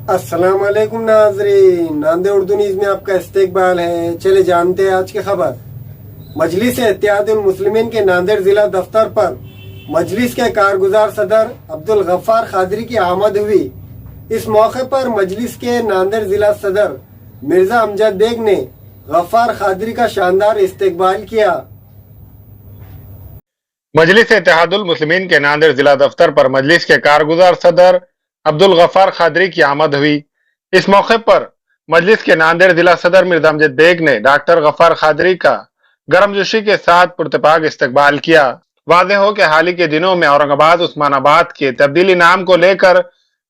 अस्सलाम वालेकुम नाजरीन, नांदे उर्दू न्यूज़ में आपका इस्तकबाल है। चले जानते हैं आज की खबर। मजलिस इत्तेहादुल मुस्लिमीन के नांदेड़ जिला दफ्तर पर मजलिस के कारगुजार सदर अब्दुल गफ्फार खादरी की आमद हुई। इस मौके पर मजलिस के नांदेड़ जिला सदर मिर्जा अमजद बेग ने गफ्फार खादरी का शानदार इस्तकबाल किया। मजलिस इत्तेहादुल मुस्लिमीन के नांदेड़ जिला दफ्तर पर मजलिस के कारगुजार सदर अब्दुल गफ्फार खादरी की आमद हुई। इस मौके पर मजलिस के नांदेड़ जिला सदर मिर्जा अमजद बेग ने डॉक्टर गफ्फार खादरी का गर्मजोशी के साथ पुरतपाक इस्तकबाल किया। वाज़ेह हो कि हाल ही के दिनों में औरंगाबाद उस्मानाबाद के तब्दीली नाम को लेकर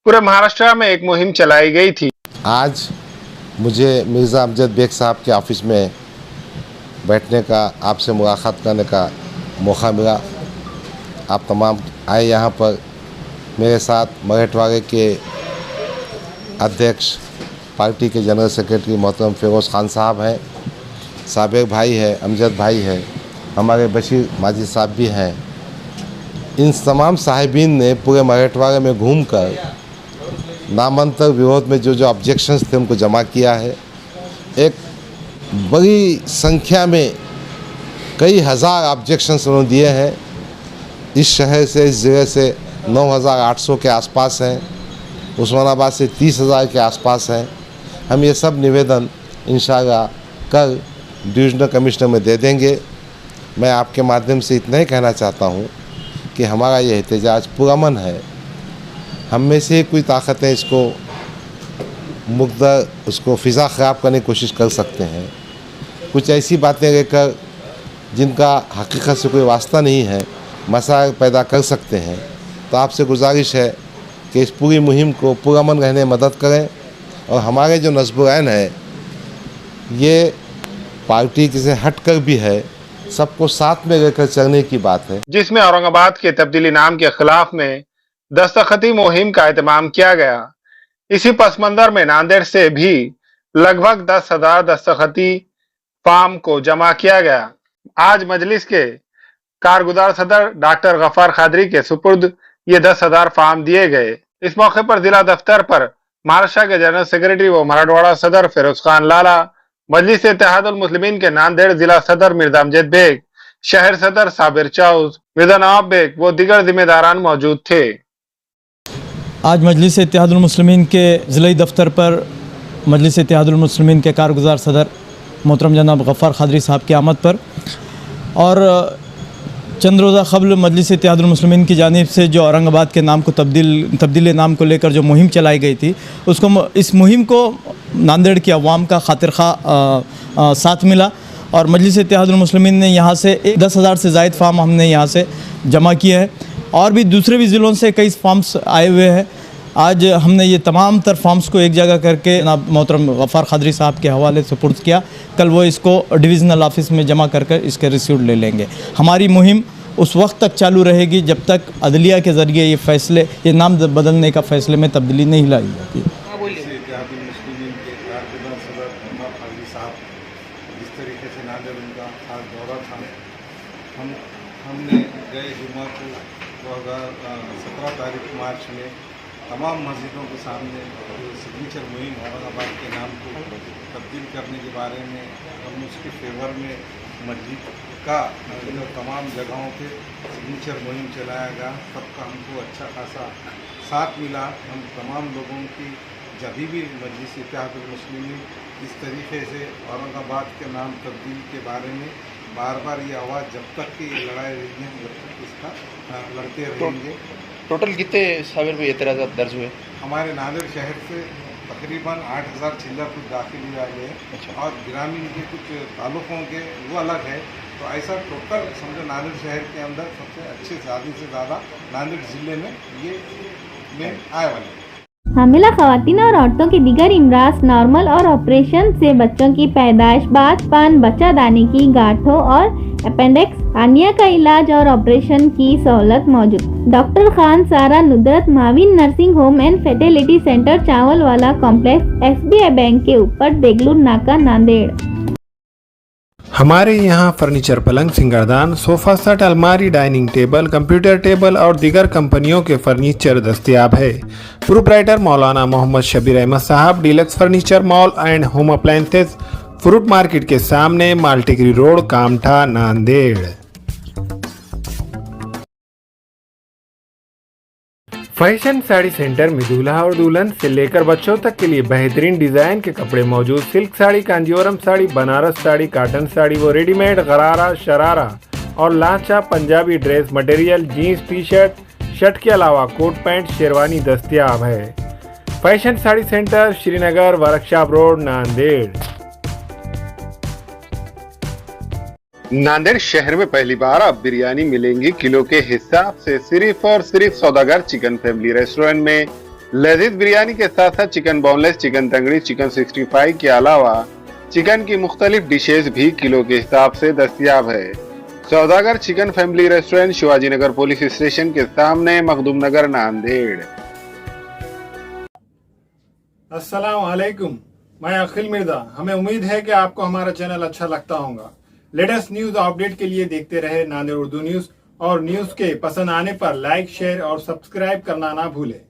पूरे महाराष्ट्र में एक मुहिम चलाई गई थी। आज मुझे मिर्ज़ा अमजद बेग साहब के ऑफिस में बैठने का, आपसे मुलाकात करने का मौका मिला। आप तमाम आए यहाँ पर। मेरे साथ मराठवाड़े के अध्यक्ष, पार्टी के जनरल सेक्रेटरी मोहतरम फिरोज़ खान साहब हैं, साबिर भाई है, अमजद भाई है, हमारे बशीर माजिद साहब भी हैं। इन तमाम साहिबीन ने पूरे मराठवाड़े में घूमकर नामांतर विरोध में जो ऑब्जेक्शंस थे उनको जमा किया है। एक बड़ी संख्या में कई हज़ार ऑब्जेक्शंस उन्होंने दिए हैं। इस शहर से, इस जगह से 9,800 के आसपास हैं, उस्मानाबाद से 30,000 के आसपास हैं। हम ये सब निवेदन इंशाअल्लाह कल डिविजनल कमिश्नर में दे देंगे। मैं आपके माध्यम से इतना ही कहना चाहता हूँ कि हमारा ये एहतजाज पुरअमन है। हम में से कोई ताकतें इसको मुकद्दर, उसको फ़िज़ा ख़राब करने की कोशिश कर सकते हैं। कुछ ऐसी बातें लेकर जिनका हकीकत से कोई वास्ता नहीं है, मसाइल पैदा कर सकते हैं। तो आपसे गुजारिश है कि इस पूरी मुहिम को पुरअमन रहने में मदद करें। और हमारे जो नस्ब-ए-ऐन है, ये पार्टी से हट कर भी है, सबको साथ में लेकर चलने की बात है। जिसमें औरंगाबाद के तब्दीली नाम के खिलाफ में दस्तखती मुहिम का एहतमाम किया गया। इसी पस मंज़र में नांदेड़ से भी लगभग 10,000 दस्तखती फार्म को जमा किया गया। आज मजलिस के कारगुजार सदर डॉक्टर गफ्फार खादरी के सुपुर्द ये 10,000 फार्म दिए गए। इस मौके पर जिला दफ्तर पर महाराष्ट्र के जनरल सेक्रेटरी व मराठवाड़ा सदर फिरोज खान लाला, मजलिस इत्तेहादुल मुस्लिमीन के नांदेड़ जिला सदर मिर्जा अमजद बेग, शहर सदर साबिर चाउस, मिर्जा नवाब बेग व दीगर जिम्मेदारान मौजूद थे। आज मजलिस इत्तेहादुल मुस्लिमीन के ज़िला दफ्तर पर मजलिस इत्तेहादुल मुस्लिमीन के कारगुजार सदर मोहतरम जनाब गफ्फार खादरी साहब की आमद पर और चंद रोज़ा क़ब्ल मजलिस इत्तेहादुल मुस्लिमीन की जानिब से जो औरंगाबाद के नाम को तब्दीली नाम को लेकर जो मुहिम चलाई गई थी, इस मुहिम को नांदेड़ की अवाम का खातिर साथ मिला और मजलिस इत्तेहादुल मुस्लिमीन ने यहाँ से 10,000 से ज़ायद फार्म हमने यहाँ से जमा किए हैं और भी दूसरे भी ज़िलों से कई फार्म्स आए हुए हैं। आज हमने ये तमाम तर फार्म्स को एक जगह करके जनाब मोहतरम गफ्फार खादरी साहब के हवाले से सुपुर्द किया। कल वो इसको डिविज़नल ऑफिस में जमा कर इसके रिसीट ले लेंगे। हमारी मुहिम उस वक्त तक चालू रहेगी जब तक अदलिया के ज़रिए ये नाम बदलने का फ़ैसले में तब्दीली नहीं लाई जाती। जिस तरीके से नांदेड़ उनका खास दौरा था, हमने गए जुम्मा को 17 तारीख मार्च में तमाम मस्जिदों के सामने सिग्नेचर मुहिम औरंगाबाद के नाम को तब्दील करने के बारे में, हम उसके फेवर में मस्जिद का तमाम जगहों पे सिग्नेचर मुहिम चलाया गया। सबका हमको अच्छा खासा साथ मिला। हम तमाम लोगों की जब भी मजलिस इत्तेहादुल मुस्लिमीन इस तरीके से औरंगाबाद के नाम तब्दील के बारे में बार बार ये आवाज़ जब तक कि ये लड़ाई रहेगी, जब तक इसका लड़ते रहेंगे। टोटल कितने साबिर में एतराज़ात दर्ज हुए? हमारे नांदेड़ शहर से तकरीबन 8,000 चिल्लर कुछ दाखिल हुए आए हैं और ग्रामीण के कुछ तालुकों के वो अलग है। तो ऐसा टोटल समझो नांदेड़ शहर के अंदर सबसे अच्छे ज़्यादा से ज़्यादा नांदेड़ ज़िले में ये में आए वाले। हामिला ख़वातीन और औरतों के दीगर इमराज नॉर्मल और ऑपरेशन से बच्चों की पैदाइश, बात पान, बच्चादानी की गांठों और अपेंडिक्स हार्निया का इलाज और ऑपरेशन की सहूलत मौजूद। Doctor Khan Sara Nudrat Mavin nursing home and fertility centre, Chawalwala complex, SBI bank के ऊपर, देगलूर नाका, नांदेड़। हमारे यहाँ फर्नीचर, पलंग, सिंगारदान, सोफा सेट, अलमारी, डाइनिंग टेबल, कंप्यूटर टेबल और दीगर कंपनियों के फर्नीचर दस्तयाब है। Proprietor Maulana Mohammad Shabbir Ahmed Sahab, deluxe furniture mall and home appliances, fruit market के सामने, Maltekdi road, Kamtha, Nanded. Fashion sari centre में दूल्हा और दुल्हन से लेकर बच्चों तक के लिए बेहतरीन डिजाइन के कपड़े मौजूद। सिल्क साड़ी, कांजीवरम साड़ी, बनारस साड़ी, कॉटन साड़ी वो रेडीमेड, गरारा, शरारा और लाचा Punjabi dress material, jeans, T shirt, shirt के अलावा कोट पैंट, शेरवानी दस्तयाब है। Fashion sari centre, Srinagar, workshop road, Nanded. Nanded शहर में पहली बार अब बिरयानी मिलेंगी किलो के हिसाब से। सिर्फ और सिर्फ सौदागर चिकन फैमिली रेस्टोरेंट में लजीज बिरयानी के साथ साथ चिकन बोनलेस, चिकन तंगड़ी, चिकन 65 के अलावा चिकन की मुख्तलिफ डिशेज भी किलो के हिसाब से दस्तयाब है। सौदागर chicken family restaurant, Shivaji Nagar police station के सामने, मखदूम नगर, नांदेड़। अस्सलाम वालेकुम, मैं अखिल मिर्जा। हमें उम्मीद है कि आपको हमारा चैनल अच्छा लगता होगा। लेटेस्ट न्यूज अपडेट के लिए देखते रहे नांदेड़ उर्दू न्यूज, और न्यूज के पसंद आने पर लाइक, शेयर और सब्सक्राइब करना ना भूलें।